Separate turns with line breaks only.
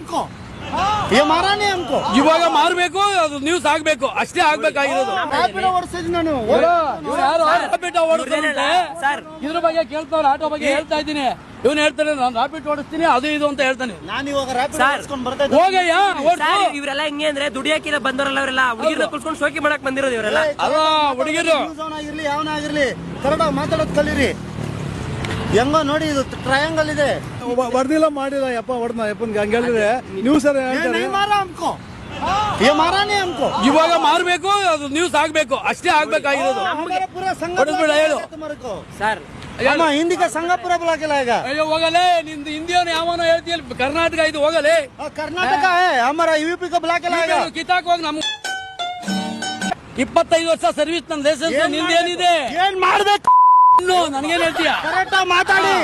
हमको ये मारा नहीं हमको
ಇವಾಗ ಮಾರ್ಬೇಕು, ಅದು ನ್ಯೂಸ್ ಆಗ್ಬೇಕು, ಅಷ್ಟೇ ಆಗ್ಬೇಕಾಗಿರೋದು.
ರ್ಯಾಪಿಡ್ ಓಡಿಸಿದ್ ನಾನು
ಇವ್ರು ಯಾರು ರ್ಯಾಪಿಡ್ ಓಡಿಸ್ತಾರಂತೆ, ಇದ್ರ ಬಗ್ಗೆ ಕೇಳ್ತಾವ್ರ, ಆಟೋ ಬಗ್ಗೆ ಹೇಳ್ತಾ ಇದ್ದೀನಿ. ಇವನು ಹೇಳ್ತಾನೆ ನಾನು ರ್ಯಾಪಿಡ್ ಓಡಿಸ್ತೀನಿ, ಅದು ಇದು ಅಂತ ಹೇಳ್ತಾನೆ.
ನಾನು ಇವಾಗ ರ್ಯಾಪಿಡ್ ಓಡಿಸ್ಕೊಂಡು ಬರ್ತಾ ಇದ್ದೆ.
ಹೋಗಯ್ಯ ಓಡಿಸು.
ಇವರೆಲ್ಲ ಹಿಂಗೆ ಅಂದ್ರೆ ದುಡಿಯಾಕಿಲ್ಲ ಬಂದವರಲ್ಲ, ಅವರೆಲ್ಲ ಹುಡುಗಿರ ಕುಳ್ಸ್ಕೊಂಡು ಶೋಕಿ ಮಾಡಕ್ ಬಂದಿರೋದು ಇವರೆಲ್ಲ.
ಅಲ್ಲ ಹುಡುಗಿರು
ಆಗಿರ್ಲಿ ಯಾವನಾಗಿರ್ಲಿ ಕರೆಕ್ಟಾಗಿ ಮಾತಾಡೋದು ಕಲೀರಿ. ಹೆಂಗೋ ನೋಡಿ ಇದು ಟ್ರಯಾಂಗಲ್ ಇದೆ.
ಬರ್ದಿಲ್ಲ ಮಾಡಿಲ್ಲ ಯಪ್ಪ ಹೊಡೆದ ಯಪ್ಪನ್ಗೆ ಹಂಗೆ ಹೇಳಿದ್ರೆ ನ್ಯೂಸ್
नहीं मारा हमको ये मारा नहीं हमको
ಇವಾಗ ಮಾರ್ಬೇಕು, ಅದು ನ್ಯೂಸ್ ಆಗ್ಬೇಕು, ಅಷ್ಟೇ ಆಗ್ಬೇಕಾಗಿರೋದು.
हमारा पूरा संघ
ಹೊಡೆದ್ಬಿಡ ಹೇಳು.
तुम्हारे को
ಸರ್
हम हिंदी का संघ पूरा बुला के लाएगा.
ಅಯ್ಯೋ ಹೋಗಲೇ, ನಿಂದು ಹಿಂದಿಯವನು ಯಾವನೋ ಹೇಳ್ತೀಯ, ಕರ್ನಾಟಕ ಇದು ಹೋಗಲೇ.
कर्नाटक है हमारा यूपी को बुला के लाएगा.
ಕಿತ್ತಾಕ್ ಹೋಗಿ. ನಮ್ 25 ವರ್ಷ ಸರ್ವಿಸ್, ನನ್ನ ಲೈಸೆನ್ಸ್ ನಿಂದೇನಿದೆ?
ಏನ್ ಮಾಡ್ಬೇಕು
ನನಗೇನ್ ಹೇಳ್ತೀಯ?
ಕರೆಕ್ಟಾಗಿ ಮಾತಾಡಿ.